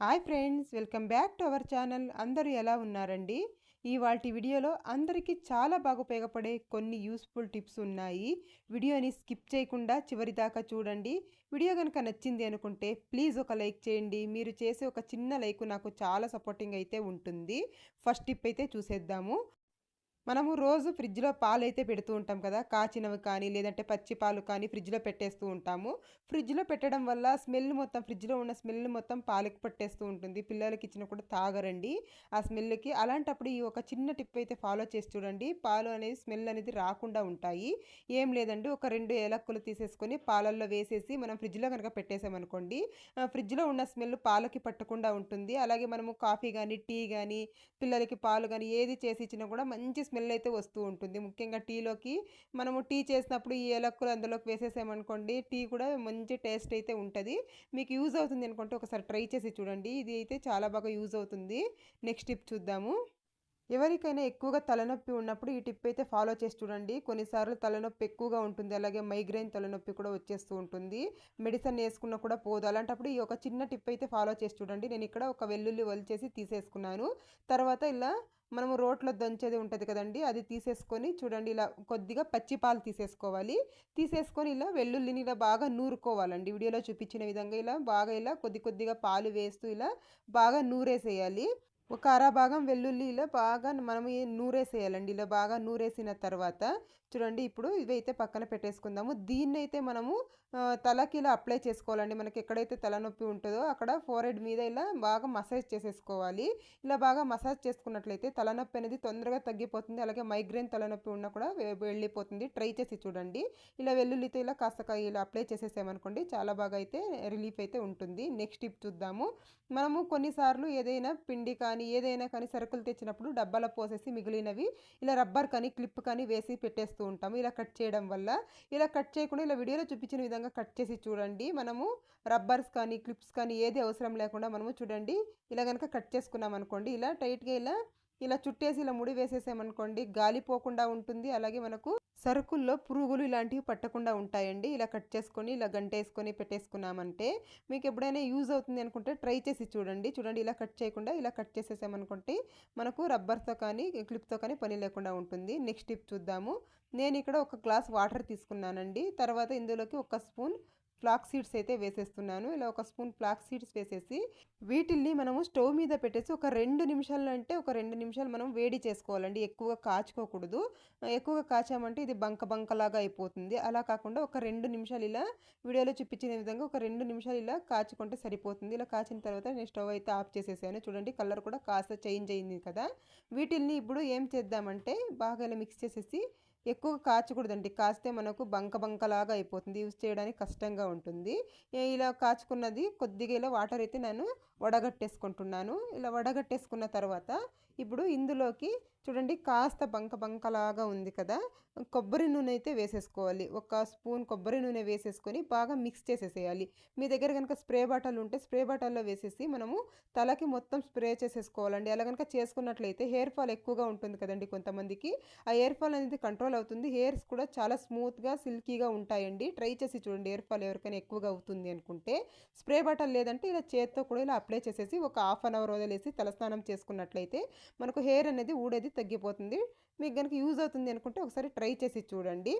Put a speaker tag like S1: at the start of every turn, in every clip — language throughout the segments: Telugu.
S1: Hi friends, welcome back to our channel. అందరూ ఎలా ఉన్నారండి? ఇవాల్టి వీడియోలో అందరికీ చాలా బాగా ఉపయోగపడే కొన్ని యూస్ఫుల్ టిప్స్ ఉన్నాయి. వీడియోని స్కిప్ చేయకుండా చివరి దాకా చూడండి. వీడియో కనుక నచ్చింది అనుకుంటే ప్లీజ్ ఒక లైక్ చేయండి. మీరు చేసే ఒక చిన్న లైక్ నాకు చాలా సపోర్టింగ్ అయితే ఉంటుంది. ఫస్ట్ టిప్ అయితే చూసేద్దాము. మనము రోజు ఫ్రిడ్జ్‌లో పాలైతే పెడుతూ ఉంటాం కదా! కాచినవి కానీ, లేదంటే పచ్చి పాలు కానీ ఫ్రిడ్జ్‌లో పెట్టేస్తూ ఉంటాము. ఫ్రిడ్జ్‌లో పెట్టడం వల్ల ఫ్రిడ్జ్‌లో ఉన్న స్మెల్ మొత్తం పాలకి పట్టేస్తూ ఉంటుంది. పిల్లలకిచ్చినా కూడా తాగరండి ఆ స్మెల్‌కి. అలాంటప్పుడు ఈ ఒక చిన్న టిప్ అయితే ఫాలో చేసి చూడండి. పాలు అనేది స్మెల్ అనేది రాకుండా ఉంటాయి. ఏం లేదండి, ఒక 2 ఏలక్కులు తీసేసుకొని పాలల్లో వేసేసి మనం ఫ్రిడ్జ్‌లో గనక పెట్టేసామనుకోండి, ఫ్రిడ్జ్‌లో ఉన్న స్మెల్ పాలకి పట్టకుండా ఉంటుంది. అలాగే మనము కాఫీ గానీ, టీ గానీ, పిల్లలకి పాలు గానీ ఏది చేసి ఇచ్చినా కూడా మంచి స్మెల్ అయితే వస్తూ ఉంటుంది. ముఖ్యంగా టీలోకి మనము టీ చేసినప్పుడు ఈ ఏలక్కులు అందులోకి వేసేసామనుకోండి, టీ కూడా మంచి టేస్ట్ అయితే ఉంటది. మీకు యూజ్ అవుతుంది అనుకుంటే ఒకసారి ట్రై చేసి చూడండి. ఇది అయితే చాలా బాగా యూజ్ అవుతుంది. నెక్స్ట్ టిప్ చూద్దాము. ఎవరికైనా ఎక్కువగా తలనొప్పి ఉన్నప్పుడు ఈ టిప్ అయితే ఫాలో చేసి చూడండి. కొన్నిసార్లు తలనొప్పి ఎక్కువగా ఉంటుంది. అలాగే మైగ్రేన్ తలనొప్పి కూడా వచ్చేస్తూ ఉంటుంది. మెడిసిన్ ఏసుకున్నా కూడా పోదు. అలాంటప్పుడు ఈ ఒక చిన్న టిప్ అయితే ఫాలో చేసి చూడండి. నేను ఇక్కడ ఒక వెల్లుల్లి ఒలిచేసి తీసేసుకున్నాను. తర్వాత ఇలా మనము రోట్లో దంచేది ఉంటది కదండీ! అది తీసేసుకొని చూడండి, ఇలా కొద్దిగా పచ్చి పాలు తీసేసుకోవాలి. తీసేసుకొని ఇలా వెల్లుల్లిని ఇలా బాగా నూరుకోవాలండి. వీడియోలో చూపించిన విధంగా ఇలా బాగా ఇలా కొద్ది కొద్దిగా పాలు వేస్తూ ఇలా బాగా నూరేసేయాలి. ఒక అరభాగం వెల్లుల్లి ఇలా బాగా మనం నూరేసేయాలండి. ఇలా బాగా నూరేసిన తర్వాత చూడండి, ఇప్పుడు ఇవైతే పక్కన పెట్టేసుకుందాము. దీన్నైతే మనము తలకి ఇలా అప్లై చేసుకోవాలండి. మనకి ఎక్కడైతే తలనొప్పి ఉంటుందో అక్కడ ఫోరెhead మీద ఇలా బాగా మసాజ్ చేసేసుకోవాలి. ఇలా బాగా మసాజ్ చేసుకున్నట్లయితే తలనొప్పి అనేది తొందరగా తగ్గిపోతుంది. అలాగే మైగ్రేన్ తలనొప్పి ఉన్నా కూడా వెళ్ళిపోతుంది. ట్రై చేసి చూడండి. ఇలా వెల్లుల్లితో ఇలా ఇలా అప్లై చేసేసామనుకోండి, చాలా బాగా అయితే రిలీఫ్ అయితే ఉంటుంది. నెక్స్ట్ టిప్ చూద్దాము. మనము కొన్నిసార్లు ఏదైనా పిండి కానీ, ఏదైనా కానీ సరుకులు తెచ్చినప్పుడు డబ్బాలో పోసేసి మిగిలినవి ఇలా రబ్బర్ కానీ, క్లిప్ కానీ వేసి పెట్టేస్తూ ఉంటాము. ఇలా కట్ చేయడం వల్ల, ఇలా కట్ చేయకుండా ఇలా వీడియోలో చూపించిన విధంగా కట్ చేసి చూడండి. మనము రబ్బర్స్ కానీ, క్లిప్స్ కానీ ఏది అవసరం లేకుండా మనము చూడండి, ఇలా గనక కట్ చేసుకున్నాం అనుకోండి, ఇలా టైట్‌గా ఇలా చుట్టేసి ఇలా ముడి వేసేసామనుకోండి, గాలి పోకుండా ఉంటుంది. అలాగే మనకు సరుకుల్లో పురుగులు ఇలాంటివి పట్టకుండా ఉంటాయండి. ఇలా కట్ చేసుకొని, ఇలా గంటేసుకొని పెట్టేసుకున్నామంటే మీకు ఎప్పుడైనా యూజ్ అవుతుంది అనుకుంటే ట్రై చేసి చూడండి. చూడండి, ఇలా కట్ చేయకుండా ఇలా కట్ చేసేసామనుకుంటే మనకు రబ్బర్‌తో కానీ, క్లిప్‌తో కానీ పని లేకుండా ఉంటుంది. నెక్స్ట్ టిప్ చూద్దాము. నేను ఇక్కడ ఒక గ్లాస్ వాటర్ తీసుకున్నానండి. తర్వాత ఇందులోకి ఒక స్పూన్ ఫ్లాక్స్ సీడ్స్ అయితే వేసేస్తున్నాను. ఇలా ఒక స్పూన్ ఫ్లాక్స్ సీడ్స్ వేసేసి వీటిల్ని మనము స్టవ్ మీద పెట్టేసి ఒక 2 నిమిషాలు, అంటే ఒక 2 నిమిషాలు మనం వేడి చేసుకోవాలండి. ఎక్కువగా కాచుకోకూడదు. ఎక్కువగా కాచామంటే ఇది బంకలాగా అయిపోతుంది. అలా కాకుండా ఒక 2 నిమిషాలు ఇలా వీడియోలో చూపించిన విధంగా ఒక 2 నిమిషాలు ఇలా కాచుకుంటే సరిపోతుంది. ఇలా కాచిన తర్వాత నేను స్టవ్ అయితే ఆఫ్ చేసేసాను. చూడండి, కలర్ కూడా కాస్త చేంజ్ అయింది కదా! వీటిల్ని ఇప్పుడు ఏం చేద్దామంటే బాగా ఇలా మిక్స్ చేసేసి, ఎక్కువగా కాచకూడదండి. కాస్తే మనకు బంకలాగా అయిపోతుంది. యూజ్ చేయడానికి కష్టంగా ఉంటుంది. ఇలా కాచుకున్నది కొద్దిగా ఇలా వాటర్ అయితే నేను వడగట్టేసుకుంటున్నాను. ఇలా వడగట్టేసుకున్న తర్వాత ఇప్పుడు ఇందులోకి చూడండి, కాస్త బంకలాగా ఉంది కదా! కొబ్బరి నూనె అయితే వేసేసుకోవాలి. ఒక స్పూన్ కొబ్బరి నూనె వేసేసుకొని బాగా మిక్స్ చేసేసేయాలి. మీ దగ్గర గనుక స్ప్రే బాటిల్ ఉంటే స్ప్రే బాటిల్‌లో వేసేసి మనము తలకి మొత్తం స్ప్రే చేసేసుకోవాలండి. అలా గనుక చేసుకున్నట్లయితే హెయిర్ ఫాల్ ఎక్కువగా ఉంటుంది కదండీ కొంతమందికి. ఆ హెయిర్ ఫాల్ అనేది కంట్రోల్ అవుతుంది. హెయిర్స్ కూడా చాలా స్మూత్‌గా, సిల్కీగా ఉంటాయండి. ట్రై చేసి చూడండి, హెయిర్ ఫాల్ ఎవరికైనా ఎక్కువగా అవుతుంది అనుకుంటే. స్ప్రే బాటిల్ లేదంటే ఇలా చేత్తో కూడా ఇలా అప్లై చేసేసి ఒక హాఫ్ అన్ అవర్ వదిలేసి తలస్నానం చేసుకున్నట్లయితే మనకు హెయిర్ అనేది ఊడేది తగ్గిపోతుంది. మీకు గనుక యూజ్ అవుతుంది అనుకుంటే ఒకసారి ట్రై చేసి చూడండి.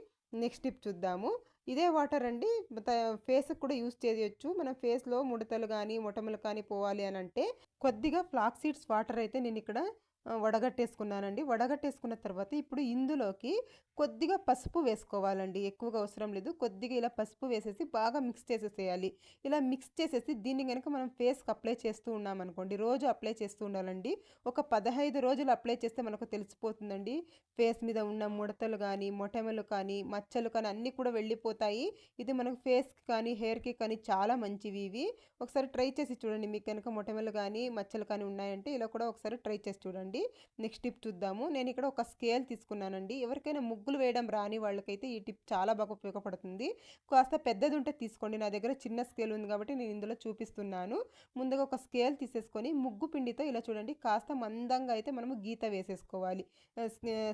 S1: నెక్స్ట్ టిప్ చూద్దాము. ఇదే వాటర్ అండి త ఫేస్‌కి కూడా యూజ్ చేయొచ్చు. మన ఫేస్‌లో ముడతలు గానీ, మొటిమలు కానీ పోవాలి అనంటే కొద్దిగా ఫ్లాక్స్ సీడ్స్ వాటర్ అయితే నేనిక్కడ వడగట్టేసుకున్నానండి. వడగట్టేసుకున్న తర్వాత ఇప్పుడు ఇందులోకి కొద్దిగా పసుపు వేసుకోవాలండి. ఎక్కువగా అవసరం లేదు. కొద్దిగా ఇలా పసుపు వేసేసి బాగా మిక్స్ చేసేసేయాలి. ఇలా మిక్స్ చేసేసి దీన్ని గనుక మనం ఫేస్‌కి అప్లై చేస్తూ ఉన్నామనుకోండి, రోజు అప్లై చేస్తూ ఉండాలండి. ఒక 15 రోజులు అప్లై చేస్తే మనకు తెలిసిపోతుందండి. ఫేస్ మీద ఉన్న ముడతలు గానీ, మొటిమలు కానీ, మచ్చలు కానీ అన్నీ కూడా వెళ్ళిపోతాయి. ఇది మనకు ఫేస్‌కి కానీ, హెయిర్‌కి కానీ చాలా మంచివి ఇవి. ఒకసారి ట్రై చేసి చూడండి. మీకు గనుక మొటిమలు కానీ, మచ్చలు కానీ ఉన్నాయంటే ఇలా కూడా ఒకసారి ట్రై చేసి చూడండి. నెక్స్ట్ టిప్ చూద్దాము. నేను ఇక్కడ ఒక స్కేల్ తీసుకున్నానండి. ఎవరికైనా ముగ్గులు వేయడం రాని వాళ్ళకైతే ఈ టిప్ చాలా బాగా ఉపయోగపడుతుంది. కాస్త పెద్దది ఉంటే తీసుకోండి. నా దగ్గర చిన్న స్కేల్ ఉంది కాబట్టి నేను ఇందులో చూపిస్తున్నాను. ముందుగా ఒక స్కేల్ తీసేసుకొని ముగ్గు పిండితో ఇలా చూడండి, కాస్త మందంగా అయితే మనము గీత వేసేసుకోవాలి.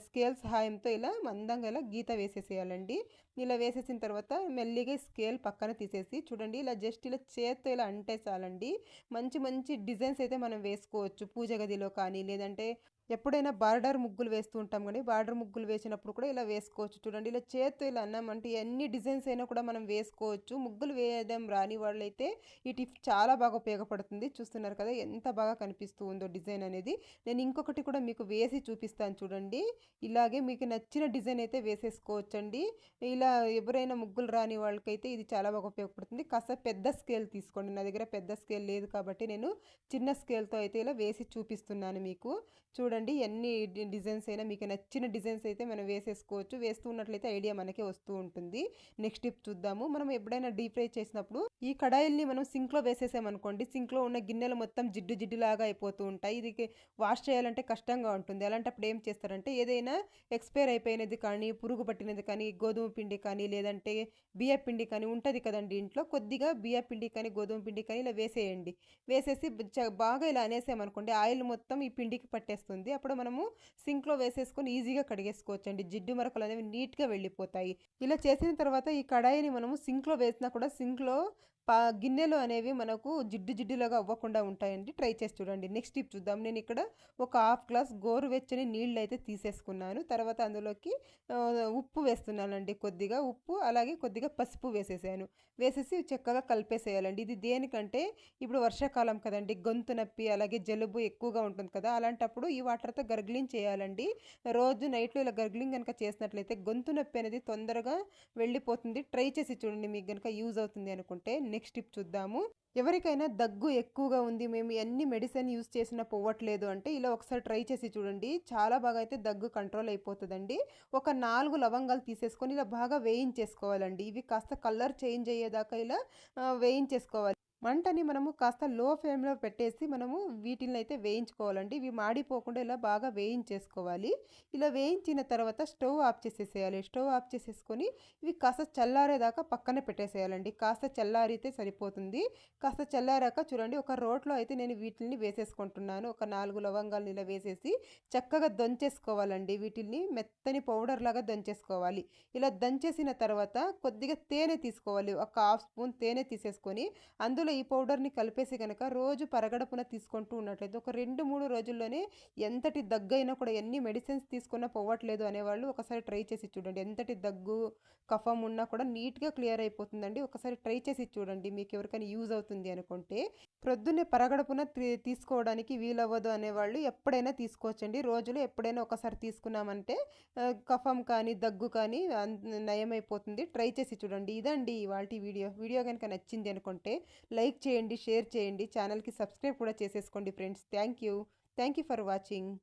S1: స్కేల్ సహాయంతో ఇలా మందంగా ఇలా గీత వేసేసేయాలండి. ఇలా వేసేసిన తర్వాత మెల్లిగా స్కేల్ పక్కన తీసేసి చూడండి ఇలా జస్ట్ ఇలా చేత్తో ఇలా అంటే చాలండి. మంచి మంచి డిజైన్స్ అయితే మనం వేసుకోవచ్చు పూజ గదిలో కానీ, లేదంటే ఎప్పుడైనా బార్డర్ ముగ్గులు వేస్తూ ఉంటాం కానీ బార్డర్ ముగ్గులు వేసినప్పుడు కూడా ఇలా వేసుకోవచ్చు. చూడండి ఇలా చేత్తో ఇలా అన్నామంటే ఎన్ని డిజైన్స్ అయినా కూడా మనం వేసుకోవచ్చు. ముగ్గులు వేయడం రాని వాళ్ళైతే ఈ టిప్ చాలా బాగా ఉపయోగపడుతుంది. చూస్తున్నారు కదా ఎంత బాగా కనిపిస్తూ ఉందో డిజైన్ అనేది. నేను ఇంకొకటి కూడా మీకు వేసి చూపిస్తాను చూడండి. ఇలాగే మీకు నచ్చిన డిజైన్ అయితే వేసేసుకోవచ్చండి. ఇలా ఎవరైనా ముగ్గులు రాని వాళ్ళకైతే ఇది చాలా బాగా ఉపయోగపడుతుంది. కాస్త పెద్ద స్కేల్ తీసుకోండి. నా దగ్గర పెద్ద స్కేల్ లేదు కాబట్టి నేను చిన్న స్కేల్తో అయితే ఇలా వేసి చూపిస్తున్నాను మీకు. చూడండి ఎన్ని డిజైన్స్ అయినా మీకు నచ్చిన డిజైన్స్ అయితే మనం వేసేసుకోవచ్చు. వేస్తూ ఉన్నట్లయితే ఐడియా మనకే వస్తూ ఉంటుంది. నెక్స్ట్ టిప్ చూద్దాము. మనం ఎప్పుడైనా డీప్ ఫ్రై చేసినప్పుడు ఈ కడాయిల్ని మనం సింక్లో వేసేసామనుకోండి, సింక్లో ఉన్న గిన్నెలు మొత్తం జిడ్డు జిడ్డులాగా అయిపోతూ ఉంటాయి. ఇది వాష్ చేయాలంటే కష్టంగా ఉంటుంది. అలాంటప్పుడు ఏం చేస్తారంటే ఏదైనా ఎక్స్పైర్ అయిపోయినది కానీ, పురుగు పట్టినది కానీ, గోధుమ పిండి కానీ, లేదంటే బియ్య పిండి కానీ ఉంటుంది కదండి ఇంట్లో, కొద్దిగా బియ్య పిండి కానీ, గోధుమ పిండి కానీ ఇలా వేసేయండి. వేసేసి బాగా ఇలా అనేసామనుకోండి ఆయిల్ మొత్తం ఈ పిండికి పట్టేస్తుంది. అప్పుడు మనము సింక్లో వేసేసుకొని ఈజీగా కడిగేసుకోవచ్చండి. జిడ్డు మరకలు అనేవి నీట్గా వెళ్ళిపోతాయి. ఇలా చేసిన తర్వాత ఈ కడాయిని మనము సింక్లో వేసినా కూడా సింక్లో గిన్నెలు అనేవి మనకు జిడ్డు జిడ్డులాగా అవ్వకుండా ఉంటాయండి. ట్రై చేసి చూడండి. నెక్స్ట్ టిప్ చూద్దాం. నేను ఇక్కడ ఒక హాఫ్ గ్లాస్ గోరువెచ్చని నీళ్ళు అయితే తీసేసుకున్నాను. తర్వాత అందులోకి ఉప్పు వేస్తున్నానండి. కొద్దిగా ఉప్పు అలాగే కొద్దిగా పసుపు వేసేసాను. వేసేసి చక్కగా కలిపేసేయాలండి. ఇది దేనికంటే ఇప్పుడు వర్షాకాలం కదండి, గొంతు నొప్పి అలాగే జలుబు ఎక్కువగా ఉంటుంది కదా, అలాంటప్పుడు ఈ వాటర్తో గర్గ్లింగ్ చేయాలండి. రోజు నైట్లో ఇలా గర్గ్లింగ్ కనుక చేసినట్లయితే గొంతు నొప్పి అనేది తొందరగా వెళ్ళిపోతుంది. ట్రై చేసి చూడండి మీకు కనుక యూజ్ అవుతుంది అనుకుంటే. నెక్స్ట్ టిప్ చూద్దాము. ఎవరికైనా దగ్గు ఎక్కువగా ఉంది, మేము ఎన్ని మెడిసిన్ యూస్ చేసినా పోవట్లేదు అంటే ఇలా ఒకసారి ట్రై చేసి చూడండి. చాలా బాగా అయితే దగ్గు కంట్రోల్ అయిపోతుందండి. ఒక 4 లవంగాలు తీసేసుకొని ఇలా బాగా వేయించేసుకోవాలండి. ఇవి కాస్త కలర్ చేంజ్ అయ్యేదాకా ఇలా వేయించేసుకోవాలి. మంటని మనము కాస్త లో ఫ్లేమ్లో పెట్టేసి మనము వీటిని అయితే వేయించుకోవాలండి. ఇవి మాడిపోకుండా ఇలా బాగా వేయించేసుకోవాలి. ఇలా వేయించిన తర్వాత స్టవ్ ఆఫ్ చేసేసేయాలి. స్టవ్ ఆఫ్ చేసేసుకొని ఇవి కాస్త చల్లారేదాకా పక్కన పెట్టేసేయాలండి. కాస్త చల్లారితే సరిపోతుంది. కాస్త చల్లారాక చూడండి ఒక రోట్లో అయితే నేను వీటిని వేసేసుకుంటున్నాను. ఒక 4 లవంగాలు ఇలా వేసేసి చక్కగా దంచేసుకోవాలండి. వీటిని మెత్తని పౌడర్ లాగా దంచేసుకోవాలి. ఇలా దంచేసిన తర్వాత కొద్దిగా తేనె తీసుకోవాలి. ఒక హాఫ్ స్పూన్ తేనె తీసేసుకొని అందులో ఈ పౌడర్ని కలిపేసి కనుక రోజు పరగడపున తీసుకుంటూ ఉన్నట్లయితే ఒక 2-3 రోజుల్లోనే ఎంతటి దగ్గు అయినా కూడా ఎన్ని మెడిసిన్స్ తీసుకున్నా పోవట్లేదు అనేవాళ్ళు ఒకసారి ట్రై చేసి చూడండి. ఎంతటి దగ్గు కఫం ఉన్నా కూడా నీట్గా క్లియర్ అయిపోతుందండి. ఒకసారి ట్రై చేసి చూడండి మీకు ఎవరికైనా యూజ్ అవుతుంది అనుకుంటే. ప్రొద్దున్నే పరగడపున తీసుకోవడానికి వీలవ్వదు అనేవాళ్ళు ఎప్పుడైనా తీసుకోవచ్చండి. రోజులో ఎప్పుడైనా ఒకసారి తీసుకున్నామంటే కఫం కానీ దగ్గు కానీ నయమైపోతుంది. ట్రై చేసి చూడండి. ఇదండి ఇవాల్టి వీడియో. వీడియో కనుక నచ్చింది అనుకుంటే లైక్ చేయండి, షేర్ చేయండి, ఛానల్కి సబ్స్క్రైబ్ కూడా చేసేసుకోండి friends. Thank you for watching.